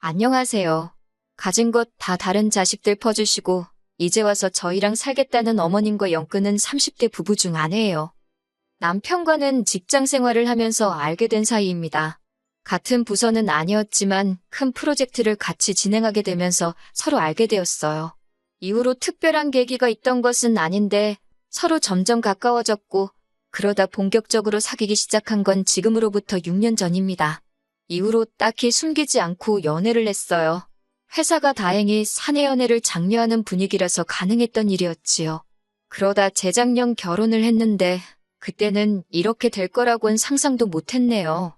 안녕하세요. 가진 것 다 다른 자식들 퍼주시고 이제 와서 저희랑 살겠다는 어머님과 엮는 30대 부부 중 아내예요. 남편과는 직장 생활을 하면서 알게 된 사이입니다. 같은 부서는 아니었지만 큰 프로젝트를 같이 진행하게 되면서 서로 알게 되었어요. 이후로 특별한 계기가 있던 것은 아닌데 서로 점점 가까워졌고 그러다 본격적으로 사귀기 시작한 건 지금으로부터 6년 전입니다. 이후로 딱히 숨기지 않고 연애를 했어요. 회사가 다행히 사내 연애를 장려하는 분위기라서 가능했던 일이었지요. 그러다 재작년 결혼을 했는데 그때는 이렇게 될 거라고는 상상도 못했네요.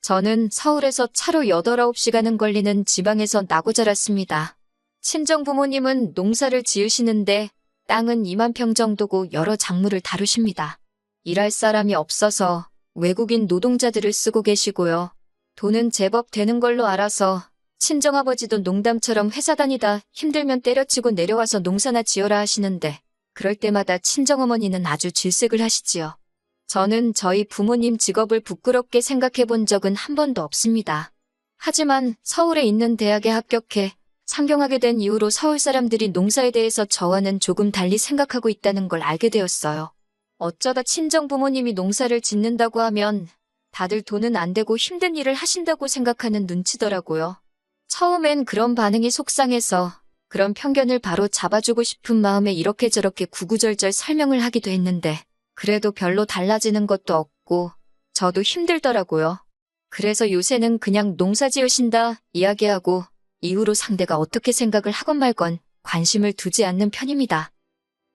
저는 서울에서 차로 8, 9시간은 걸리는 지방에서 나고 자랐습니다. 친정 부모님은 농사를 지으시는데 땅은 2만 평 정도고 여러 작물을 다루십니다. 일할 사람이 없어서 외국인 노동자들을 쓰고 계시고요. 돈은 제법 되는 걸로 알아서 친정아버지도 농담처럼 회사 다니다 힘들면 때려치고 내려와서 농사나 지어라 하시는데 그럴 때마다 친정어머니는 아주 질색을 하시지요. 저는 저희 부모님 직업을 부끄럽게 생각해 본 적은 한 번도 없습니다. 하지만 서울에 있는 대학에 합격해 상경하게 된 이후로 서울 사람들이 농사에 대해서 저와는 조금 달리 생각하고 있다는 걸 알게 되었어요. 어쩌다 친정 부모님이 농사를 짓는다고 하면 다들 돈은 안 되고 힘든 일을 하신다고 생각하는 눈치더라고요. 처음엔 그런 반응이 속상해서 그런 편견을 바로 잡아주고 싶은 마음에 이렇게 저렇게 구구절절 설명을 하기도 했는데 그래도 별로 달라지는 것도 없고 저도 힘들더라고요. 그래서 요새는 그냥 농사 지으신다 이야기하고 이후로 상대가 어떻게 생각을 하건 말건 관심을 두지 않는 편입니다.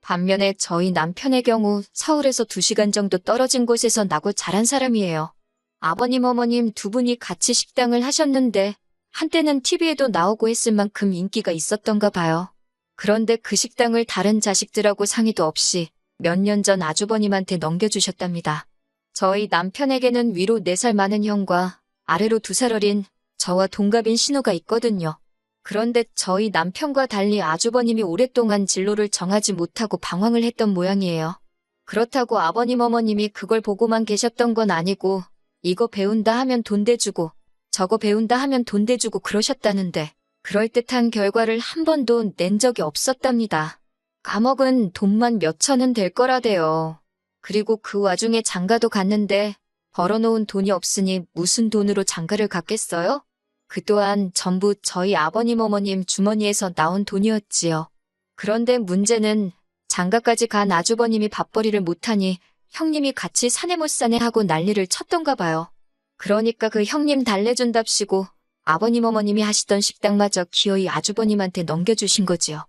반면에 저희 남편의 경우 서울에서 2시간 정도 떨어진 곳에서 나고 자란 사람이에요. 아버님, 어머님 두 분이 같이 식당을 하셨는데 한때는 TV에도 나오고 했을 만큼 인기가 있었던가 봐요. 그런데 그 식당을 다른 자식들하고 상의도 없이 몇 년 전 아주버님한테 넘겨주셨답니다. 저희 남편에게는 위로 4살 많은 형과 아래로 2살 어린 저와 동갑인 신우가 있거든요. 그런데 저희 남편과 달리 아주버님이 오랫동안 진로를 정하지 못하고 방황을 했던 모양이에요. 그렇다고 아버님, 어머님이 그걸 보고만 계셨던 건 아니고 이거 배운다 하면 돈 대주고 저거 배운다 하면 돈 대주고 그러셨다는데 그럴듯한 결과를 한 번도 낸 적이 없었답니다. 감옥은 돈만 몇 천은 될 거라대요. 그리고 그 와중에 장가도 갔는데 벌어놓은 돈이 없으니 무슨 돈으로 장가를 갔겠어요? 그 또한 전부 저희 아버님 어머님 주머니에서 나온 돈이었지요. 그런데 문제는 장가까지 간 아주버님이 밥벌이를 못하니 형님이 같이 사내 못 사내 하고 난리를 쳤던가 봐요. 그러니까 그 형님 달래준답시고 아버님 어머님이 하시던 식당마저 기어이 아주버님한테 넘겨주신 거지요.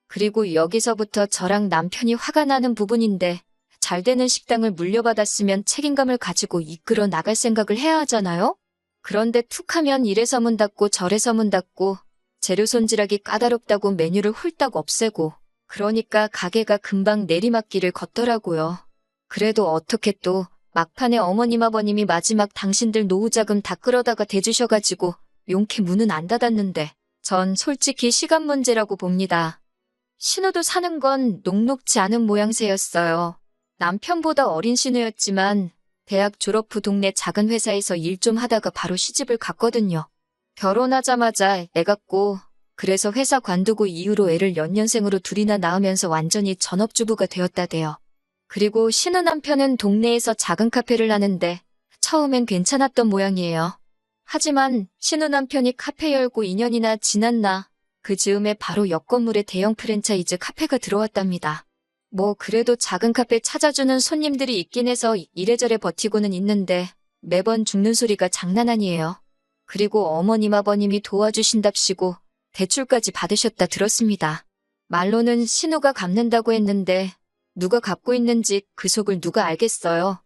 그리고 여기서부터 저랑 남편이 화가 나는 부분인데 잘 되는 식당을 물려받았으면 책임감을 가지고 이끌어 나갈 생각을 해야 하잖아요? 그런데 툭하면 이래서 문 닫고 저래서 문 닫고 재료 손질하기 까다롭다고 메뉴를 홀딱 없애고 그러니까 가게가 금방 내리막길을 걷더라고요. 그래도 어떻게 또 막판에 어머님 아버님이 마지막 당신들 노후자금 다 끌어다가 대주셔가지고 용케 문은 안 닫았는데 전 솔직히 시간 문제라고 봅니다. 신우도 사는 건 녹록지 않은 모양새였어요. 남편보다 어린 신우였지만 대학 졸업 후 동네 작은 회사에서 일 좀 하다가 바로 시집을 갔거든요. 결혼하자마자 애 갖고 그래서 회사 관두고 이후로 애를 연년생으로 둘이나 낳으면서 완전히 전업주부가 되었다대요. 그리고 신우 남편은 동네에서 작은 카페를 하는데 처음엔 괜찮았던 모양이에요. 하지만 신우 남편이 카페 열고 2년이나 지났나 그 즈음에 바로 옆 건물에 대형 프랜차이즈 카페가 들어왔답니다. 뭐 그래도 작은 카페 찾아주는 손님들이 있긴 해서 이래저래 버티고는 있는데 매번 죽는 소리가 장난 아니에요. 그리고 어머님 아버님이 도와주신답시고 대출까지 받으셨다 들었습니다. 말로는 신우가 갚는다고 했는데 누가 갚고 있는지 그 속을 누가 알겠어요.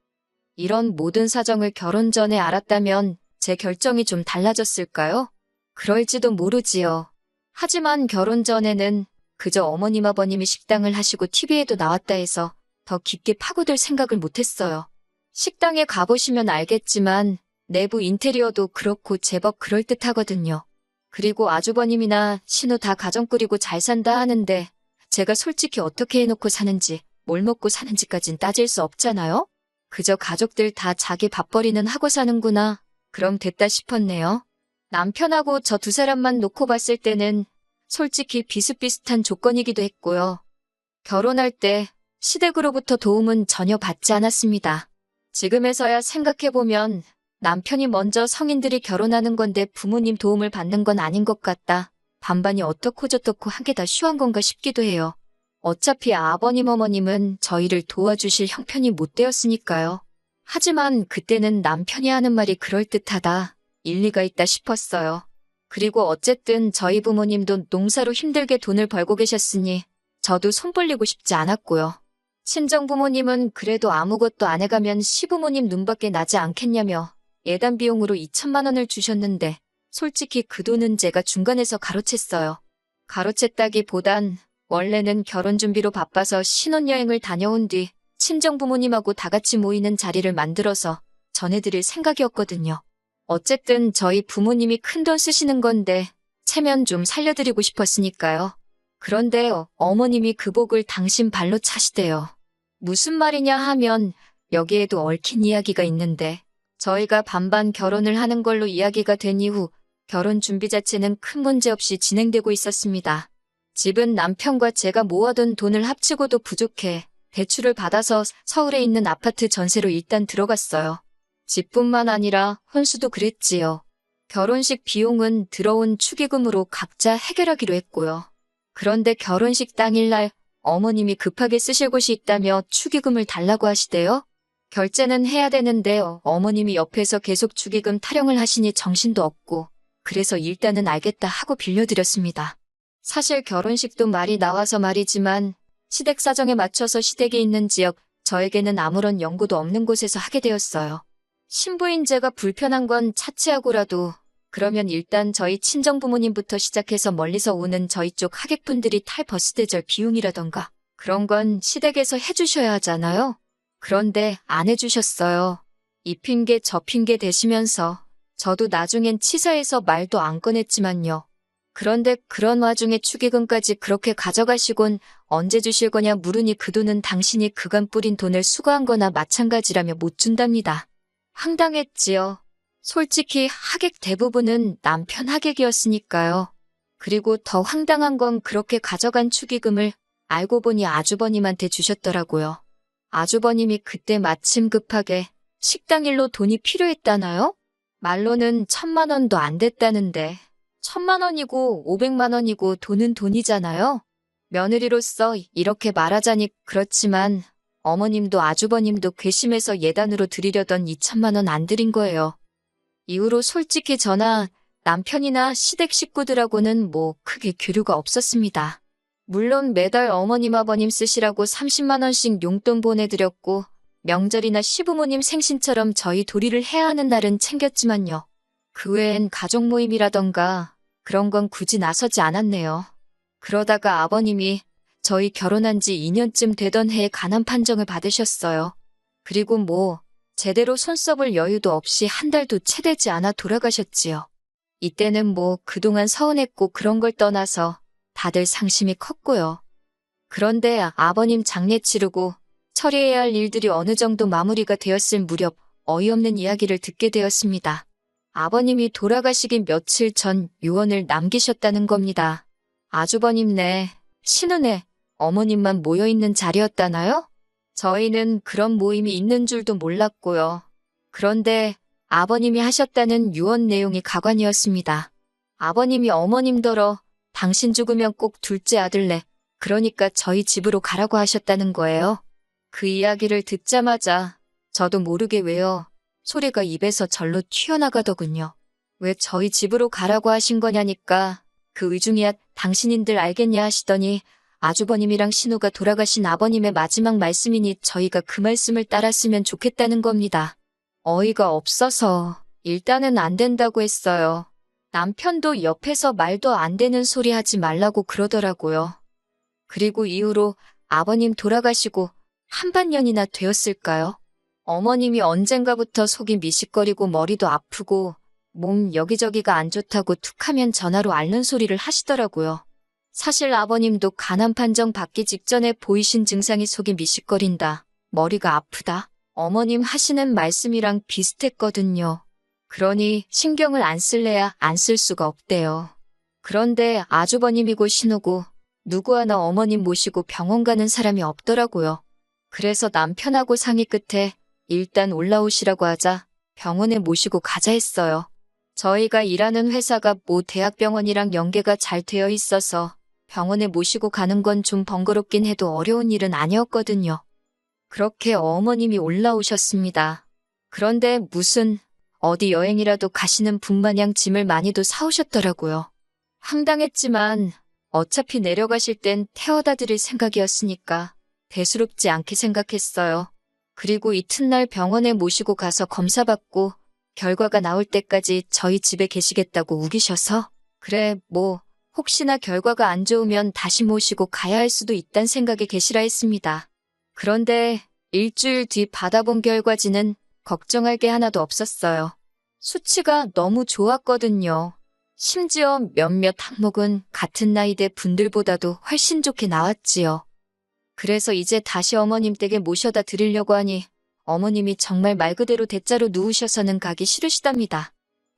이런 모든 사정을 결혼 전에 알았다면 제 결정이 좀 달라졌을까요? 그럴지도 모르지요. 하지만 결혼 전에는 그저 어머님 아버님이 식당을 하시고 TV에도 나왔다 해서 더 깊게 파고들 생각을 못했어요. 식당에 가보시면 알겠지만 내부 인테리어도 그렇고 제법 그럴듯하거든요. 그리고 아주버님이나 신우 다 가정 꾸리고 잘 산다 하는데 제가 솔직히 어떻게 해놓고 사는지 뭘 먹고 사는지까진 따질 수 없잖아요? 그저 가족들 다 자기 밥벌이는 하고 사는구나. 그럼 됐다 싶었네요. 남편하고 저 두 사람만 놓고 봤을 때는 솔직히 비슷비슷한 조건이기도 했고요. 결혼할 때 시댁으로부터 도움은 전혀 받지 않았습니다. 지금에서야 생각해보면 남편이 먼저 성인들이 결혼하는 건데 부모님 도움을 받는 건 아닌 것 같다. 반반이 어떻고 저떻고 한 게 다 쉬운 건가 싶기도 해요. 어차피 아버님 어머님은 저희를 도와주실 형편이 못 되었으니까요. 하지만 그때는 남편이 하는 말이 그럴듯하다, 일리가 있다 싶었어요. 그리고 어쨌든 저희 부모님도 농사로 힘들게 돈을 벌고 계셨으니 저도 손 벌리고 싶지 않았고요. 친정 부모님은 그래도 아무것도 안 해가면 시부모님 눈밖에 나지 않겠냐며 예단 비용으로 2천만 원을 주셨는데 솔직히 그 돈은 제가 중간에서 가로챘어요. 가로챘다기보단 원래는 결혼 준비로 바빠서 신혼여행을 다녀온 뒤 친정 부모님하고 다 같이 모이는 자리를 만들어서 전해드릴 생각이었거든요. 어쨌든 저희 부모님이 큰돈 쓰시는 건데 체면 좀 살려드리고 싶었으니까요. 그런데 어머님이 그 복을 당신 발로 차시대요. 무슨 말이냐 하면 여기에도 얽힌 이야기가 있는데 저희가 반반 결혼을 하는 걸로 이야기가 된 이후 결혼 준비 자체는 큰 문제 없이 진행되고 있었습니다. 집은 남편과 제가 모아둔 돈을 합치고도 부족해 대출을 받아서 서울에 있는 아파트 전세로 일단 들어갔어요. 집뿐만 아니라 혼수도 그랬지요. 결혼식 비용은 들어온 축의금으로 각자 해결하기로 했고요. 그런데 결혼식 당일날 어머님이 급하게 쓰실 곳이 있다며 축의금을 달라고 하시대요. 결제는 해야 되는데 어머님이 옆에서 계속 축의금 타령을 하시니 정신도 없고 그래서 일단은 알겠다 하고 빌려드렸습니다. 사실 결혼식도 말이 나와서 말이지만 시댁 사정에 맞춰서 시댁에 있는 지역, 저에게는 아무런 연고도 없는 곳에서 하게 되었어요. 신부인 제가 불편한 건 차치하고라도 그러면 일단 저희 친정부모님부터 시작해서 멀리서 오는 저희 쪽 하객분들이 탈 버스 대절 비용이라던가 그런 건 시댁에서 해주셔야 하잖아요. 그런데 안 해주셨어요. 이 핑계 저 핑계 대시면서 저도 나중엔 치사해서 말도 안 꺼냈지만요. 그런데 그런 와중에 축의금까지 그렇게 가져가시곤 언제 주실 거냐 물으니 그 돈은 당신이 그간 뿌린 돈을 수거한 거나 마찬가지라며 못 준답니다. 황당했지요. 솔직히 하객 대부분은 남편 하객이었으니까요. 그리고 더 황당한 건 그렇게 가져간 축의금을 알고 보니 아주버님한테 주셨더라고요. 아주버님이 그때 마침 급하게 식당 일로 돈이 필요했다나요? 말로는 1,000만 원도 안 됐다는데 1,000만 원이고 500만 원이고 돈은 돈이잖아요. 며느리로서 이렇게 말하자니 그렇지만 어머님도 아주버님도 괘씸해서 예단으로 드리려던 2,000만 원 안 드린 거예요. 이후로 솔직히 저나 남편이나 시댁 식구들하고는 뭐 크게 교류가 없었습니다. 물론 매달 어머님 아버님 쓰시라고 30만 원씩 용돈 보내드렸고 명절이나 시부모님 생신처럼 저희 도리를 해야 하는 날은 챙겼지만요. 그 외엔 가족 모임이라던가 그런 건 굳이 나서지 않았네요. 그러다가 아버님이 저희 결혼한 지 2년쯤 되던 해에 간암 판정을 받으셨어요. 그리고 뭐 제대로 손 써볼 여유도 없이 한 달도 채 되지 않아 돌아가셨지요. 이때는 뭐 그동안 서운했고 그런 걸 떠나서 다들 상심이 컸고요. 그런데 아버님 장례 치르고 처리해야 할 일들이 어느 정도 마무리가 되었을 무렵 어이없는 이야기를 듣게 되었습니다. 아버님이 돌아가시기 며칠 전 유언을 남기셨다는 겁니다. 아주버님네, 신우네, 어머님만 모여있는 자리였다나요? 저희는 그런 모임이 있는 줄도 몰랐고요. 그런데 아버님이 하셨다는 유언 내용이 가관이었습니다. 아버님이 어머님더러 당신 죽으면 꼭 둘째 아들래, 그러니까 저희 집으로 가라고 하셨다는 거예요. 그 이야기를 듣자마자 저도 모르게 왜요. 소리가 입에서 절로 튀어나가더군요. 왜 저희 집으로 가라고 하신 거냐니까 그 의중이야 당신인들 알겠냐 하시더니 아주버님이랑 신우가 돌아가신 아버님의 마지막 말씀이니 저희가 그 말씀을 따랐으면 좋겠다는 겁니다. 어이가 없어서 일단은 안 된다고 했어요. 남편도 옆에서 말도 안 되는 소리 하지 말라고 그러더라고요. 그리고 이후로 아버님 돌아가시고 한반년이나 되었을까요? 어머님이 언젠가부터 속이 미식거리고 머리도 아프고 몸 여기저기가 안 좋다고 툭하면 전화로 앓는 소리를 하시더라고요. 사실 아버님도 간암 판정 받기 직전에 보이신 증상이 속이 미식거린다, 머리가 아프다, 어머님 하시는 말씀이랑 비슷했거든요. 그러니 신경을 안 쓸래야 안 쓸 수가 없대요. 그런데 아주버님이고 신우고 누구 하나 어머님 모시고 병원 가는 사람이 없더라고요. 그래서 남편하고 상의 끝에 일단 올라오시라고 하자 병원에 모시고 가자 했어요. 저희가 일하는 회사가 모 대학병원이랑 연계가 잘 되어 있어서 병원에 모시고 가는 건 좀 번거롭긴 해도 어려운 일은 아니었거든요. 그렇게 어머님이 올라오셨습니다. 그런데 무슨 어디 여행이라도 가시는 분 마냥 짐을 많이도 사오셨더라고요. 황당했지만 어차피 내려가실 땐 태워다 드릴 생각이었으니까 대수롭지 않게 생각했어요. 그리고 이튿날 병원에 모시고 가서 검사받고 결과가 나올 때까지 저희 집에 계시겠다고 우기셔서 그래 뭐 혹시나 결과가 안 좋으면 다시 모시고 가야 할 수도 있단 생각에 계시라 했습니다. 그런데 일주일 뒤 받아본 결과지는 걱정할 게 하나도 없었어요. 수치가 너무 좋았거든요. 심지어 몇몇 항목은 같은 나이대 분들보다도 훨씬 좋게 나왔지요. 그래서 이제 다시 어머님 댁에 모셔다 드리려고 하니 어머님이 정말 말 그대로 대자로 누우셔서는 가기 싫으시답니다.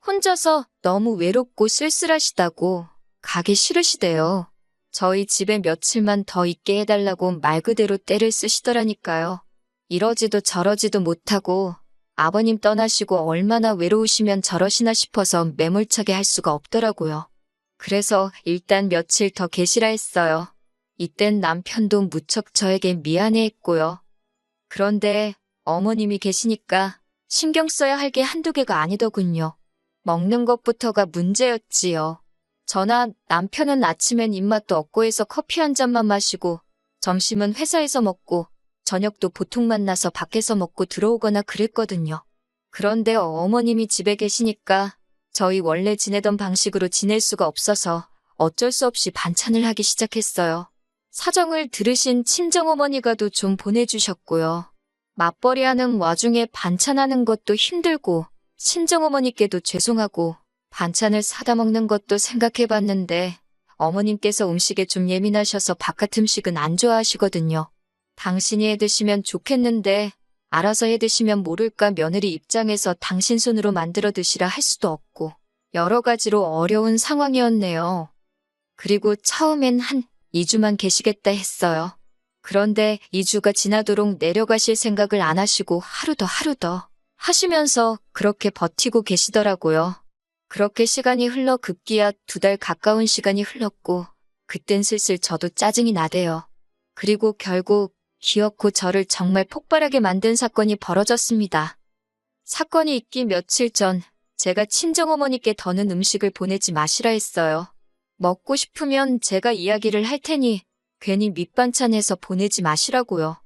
혼자서 너무 외롭고 쓸쓸하시다고 가기 싫으시대요. 저희 집에 며칠만 더 있게 해달라고 말 그대로 떼를 쓰시더라니까요. 이러지도 저러지도 못하고 아버님 떠나시고 얼마나 외로우시면 저러시나 싶어서 매몰차게 할 수가 없더라고요. 그래서 일단 며칠 더 계시라 했어요. 이땐 남편도 무척 저에게 미안해했고요. 그런데 어머님이 계시니까 신경 써야 할 게 한두 개가 아니더군요. 먹는 것부터가 문제였지요. 저나 남편은 아침엔 입맛도 없고 해서 커피 한 잔만 마시고 점심은 회사에서 먹고 저녁도 보통 만나서 밖에서 먹고 들어오거나 그랬거든요. 그런데 어머님이 집에 계시니까 저희 원래 지내던 방식으로 지낼 수가 없어서 어쩔 수 없이 반찬을 하기 시작했어요. 사정을 들으신 친정어머니가도 좀 보내주셨고요. 맞벌이하는 와중에 반찬하는 것도 힘들고 친정어머니께도 죄송하고 반찬을 사다 먹는 것도 생각해봤는데 어머님께서 음식에 좀 예민하셔서 바깥 음식은 안 좋아하시거든요. 당신이 해드시면 좋겠는데 알아서 해드시면 모를까 며느리 입장에서 당신 손으로 만들어 드시라 할 수도 없고 여러 가지로 어려운 상황이었네요. 그리고 처음엔 한 2주만 계시겠다 했어요. 그런데 2주가 지나도록 내려가실 생각을 안 하시고 하루 더 하시면서 그렇게 버티고 계시더라고요. 그렇게 시간이 흘러 급기야 2달 가까운 시간이 흘렀고 그땐 슬슬 저도 짜증이 나대요. 그리고 결국 기어코 저를 정말 폭발하게 만든 사건이 벌어졌습니다. 사건이 있기 며칠 전 제가 친정어머니께 더는 음식을 보내지 마시라 했어요. 먹고 싶으면 제가 이야기를 할 테니 괜히 밑반찬해서 보내지 마시라고요.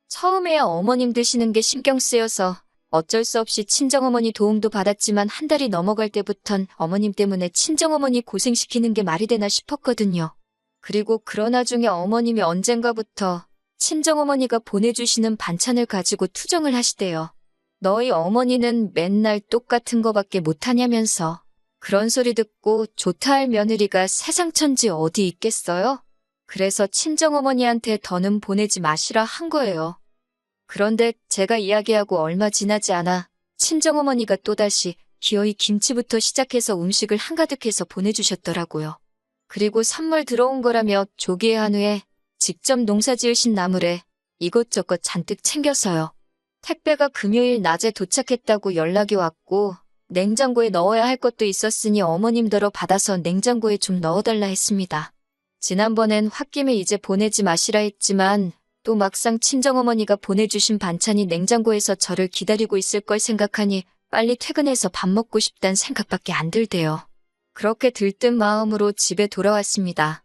처음에야 어머님 드시는 게 신경 쓰여서 어쩔 수 없이 친정어머니 도움도 받았지만 한 달이 넘어갈 때부턴 어머님 때문에 친정어머니 고생시키는 게 말이 되나 싶었거든요. 그리고 그러나 중에 어머님이 언젠가부터 친정어머니가 보내주시는 반찬을 가지고 투정을 하시대요. 너희 어머니는 맨날 똑같은 거밖에 못하냐면서. 그런 소리 듣고 좋다 할 며느리가 세상천지 어디 있겠어요? 그래서 친정어머니한테 더는 보내지 마시라 한 거예요. 그런데 제가 이야기하고 얼마 지나지 않아 친정어머니가 또다시 기어이 김치부터 시작해서 음식을 한가득해서 보내주셨더라고요. 그리고 선물 들어온 거라며 조기에 한 후에 직접 농사 지으신 나물에 이것저것 잔뜩 챙겨서요. 택배가 금요일 낮에 도착했다고 연락이 왔고 냉장고에 넣어야 할 것도 있었으니 어머님더러 받아서 냉장고에 좀 넣어달라 했습니다. 지난번엔 홧김에 이제 보내지 마시라 했지만 또 막상 친정어머니가 보내주신 반찬이 냉장고에서 저를 기다리고 있을 걸 생각하니 빨리 퇴근해서 밥 먹고 싶단 생각밖에 안 들대요. 그렇게 들뜬 마음으로 집에 돌아왔습니다.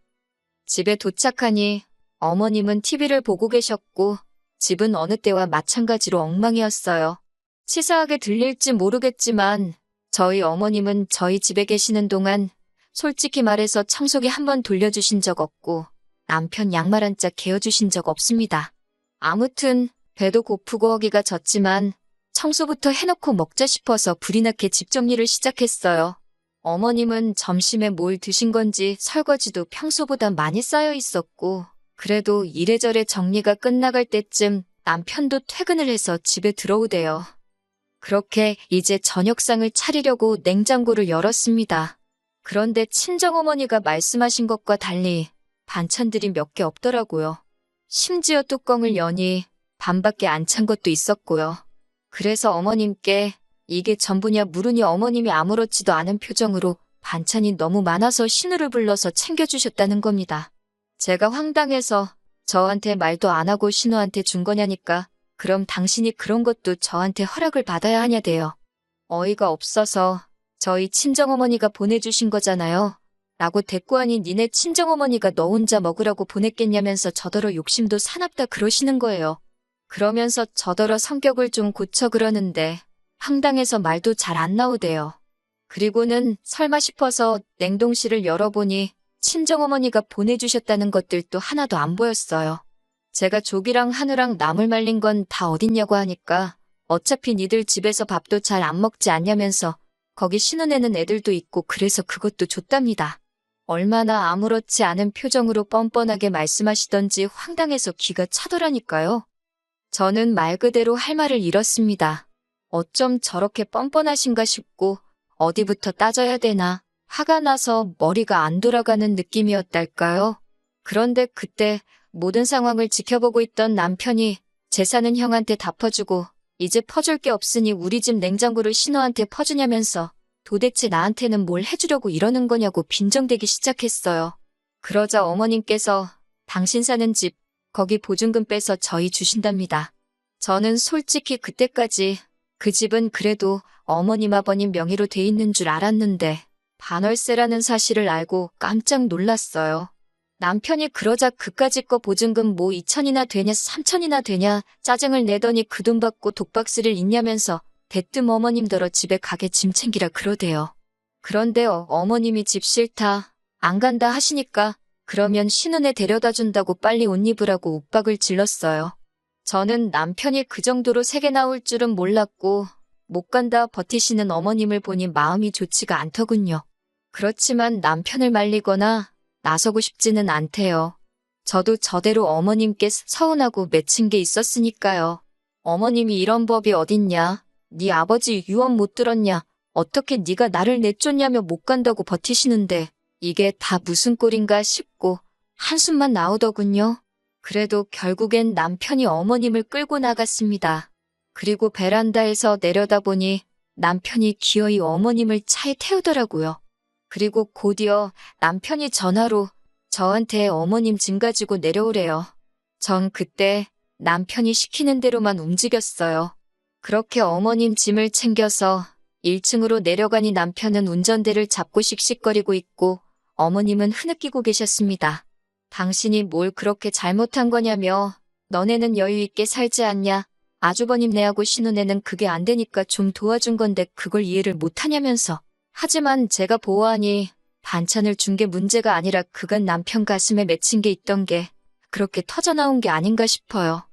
집에 도착하니 어머님은 TV를 보고 계셨고 집은 어느 때와 마찬가지로 엉망이었어요. 치사하게 들릴지 모르겠지만 저희 어머님은 저희 집에 계시는 동안 솔직히 말해서 청소기 한 번 돌려주신 적 없고 남편 양말 한 짝 개어주신 적 없습니다. 아무튼 배도 고프고 허기가 졌지만 청소부터 해놓고 먹자 싶어서 불이 나게 집 정리를 시작했어요. 어머님은 점심에 뭘 드신 건지 설거지도 평소보다 많이 쌓여 있었고 그래도 이래저래 정리가 끝나갈 때쯤 남편도 퇴근을 해서 집에 들어오대요. 그렇게 이제 저녁상을 차리려고 냉장고를 열었습니다. 그런데 친정어머니가 말씀하신 것과 달리 반찬들이 몇 개 없더라고요. 심지어 뚜껑을 여니 반밖에 안 찬 것도 있었고요. 그래서 어머님께 이게 전부냐 물으니 어머님이 아무렇지도 않은 표정으로 반찬이 너무 많아서 신우를 불러서 챙겨주셨다는 겁니다. 제가 황당해서 저한테 말도 안 하고 신우한테 준 거냐니까 그럼 당신이 그런 것도 저한테 허락을 받아야 하냐대요. 어이가 없어서 저희 친정어머니가 보내주신 거잖아요. 라고 대꾸하니 니네 친정어머니가 너 혼자 먹으라고 보냈겠냐면서 저더러 욕심도 사납다 그러시는 거예요. 그러면서 저더러 성격을 좀 고쳐 그러는데 황당해서 말도 잘 안 나오대요. 그리고는 설마 싶어서 냉동실을 열어보니 친정어머니가 보내주셨다는 것들도 하나도 안 보였어요. 제가 조기랑 한우랑 나물 말린 건 다 어딨냐고 하니까 어차피 니들 집에서 밥도 잘 안 먹지 않냐면서 거기 신혼에는 애들도 있고 그래서 그것도 줬답니다. 얼마나 아무렇지 않은 표정으로 뻔뻔하게 말씀하시던지 황당해서 기가 차더라니까요. 저는 말 그대로 할 말을 잃었습니다. 어쩜 저렇게 뻔뻔하신가 싶고 어디부터 따져야 되나 화가 나서 머리가 안 돌아가는 느낌이었달까요? 그런데 그때 모든 상황을 지켜보고 있던 남편이 재산은 형한테 다 퍼주고 이제 퍼줄 게 없으니 우리 집 냉장고를 신우한테 퍼주냐면서 도대체 나한테는 뭘 해주려고 이러는 거냐고 빈정대기 시작했어요. 그러자 어머님께서 당신 사는 집 거기 보증금 빼서 저희 주신답니다. 저는 솔직히 그때까지 그 집은 그래도 어머님 아버님 명의로 돼 있는 줄 알았는데 반월세라는 사실을 알고 깜짝 놀랐어요. 남편이 그러자 그까짓 거 보증금 뭐 2천이나 되냐 3천이나 되냐 짜증을 내더니 그 돈 받고 독박스를 있냐면서 대뜸 어머님더러 집에 가게 짐 챙기라 그러대요. 그런데 어머님이 집 싫다 안 간다 하시니까 그러면 신혼에 데려다 준다고 빨리 옷 입으라고 윽박을 질렀어요. 저는 남편이 그 정도로 세게 나올 줄은 몰랐고 못 간다 버티시는 어머님을 보니 마음이 좋지가 않더군요. 그렇지만 남편을 말리거나 나서고 싶지는 않대요. 저도 저대로 어머님께 서운하고 맺힌 게 있었으니까요. 어머님이 이런 법이 어딨냐. 네 아버지 유언 못 들었냐. 어떻게 네가 나를 내쫓냐며 못 간다고 버티시는데 이게 다 무슨 꼴인가 싶고 한숨만 나오더군요. 그래도 결국엔 남편이 어머님을 끌고 나갔습니다. 그리고 베란다에서 내려다보니 남편이 기어이 어머님을 차에 태우더라고요. 그리고 곧이어 남편이 전화로 저한테 어머님 짐 가지고 내려오래요. 전 그때 남편이 시키는 대로만 움직였어요. 그렇게 어머님 짐을 챙겨서 1층으로 내려가니 남편은 운전대를 잡고 씩씩거리고 있고 어머님은 흐느끼고 계셨습니다. 당신이 뭘 그렇게 잘못한 거냐며 너네는 여유 있게 살지 않냐. 아주버님 네하고 신혼에는 그게 안 되니까 좀 도와준 건데 그걸 이해를 못하냐면서. 하지만 제가 보아하니 반찬을 준 게 문제가 아니라 그간 남편 가슴에 맺힌 게 있던 게 그렇게 터져나온 게 아닌가 싶어요.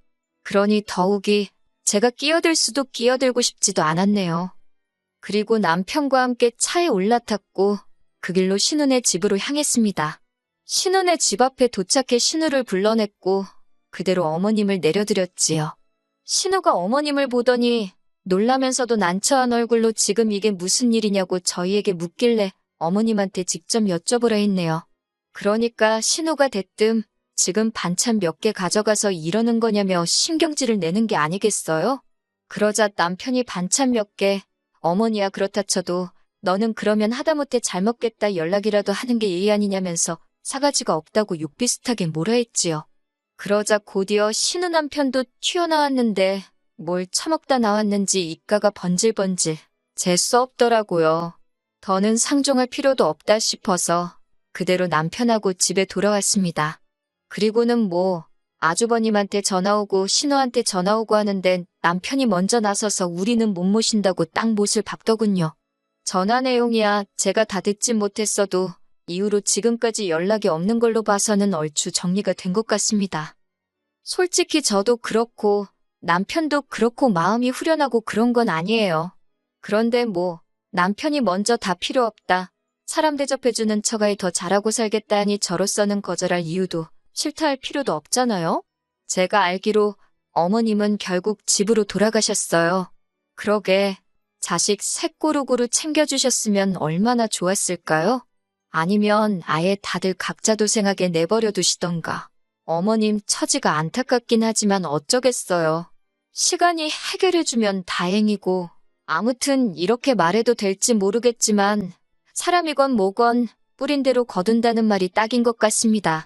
그러니 더욱이 제가 끼어들 수도 끼어들고 싶지도 않았네요. 그리고 남편과 함께 차에 올라탔고 그 길로 신우네 집으로 향했습니다. 신우네 집 앞에 도착해 신우를 불러냈고 그대로 어머님을 내려드렸지요. 신우가 어머님을 보더니 놀라면서도 난처한 얼굴로 지금 이게 무슨 일이냐고 저희에게 묻길래 어머님한테 직접 여쭤보라 했네요. 그러니까 신우가 대뜸 지금 반찬 몇 개 가져가서 이러는 거냐며 신경질을 내는 게 아니겠어요? 그러자 남편이 반찬 몇 개, 어머니야 그렇다 쳐도 너는 그러면 하다못해 잘 먹겠다 연락이라도 하는 게 예의 아니냐면서 사가지가 없다고 욕 비슷하게 뭐라 했지요. 그러자 곧이어 신우 남편도 튀어나왔는데 뭘 처먹다 나왔는지 입가가 번질번질 재수 없더라고요. 더는 상종할 필요도 없다 싶어서 그대로 남편하고 집에 돌아왔습니다. 그리고는 뭐 아주버님한테 전화 오고 신우한테 전화 오고 하는데 남편이 먼저 나서서 우리는 못 모신다고 딱 못을 박더군요. 전화 내용이야 제가 다 듣지 못했어도 이후로 지금까지 연락이 없는 걸로 봐서는 얼추 정리가 된 것 같습니다. 솔직히 저도 그렇고 남편도 그렇고 마음이 후련하고 그런 건 아니에요. 그런데 뭐 남편이 먼저 다 필요 없다. 사람 대접해주는 처가에 더 잘하고 살겠다 하니 저로서는 거절할 이유도 싫다 할 필요도 없잖아요. 제가 알기로 어머님은 결국 집으로 돌아가셨어요. 그러게, 자식 색 고루고루 챙겨주셨으면 얼마나 좋았을까요? 아니면 아예 다들 각자 도생하게 내버려 두시던가. 어머님 처지가 안타깝긴 하지만 어쩌겠어요. 시간이 해결해주면 다행이고, 아무튼 이렇게 말해도 될지 모르겠지만, 사람이건 뭐건 뿌린 대로 거둔다는 말이 딱인 것 같습니다.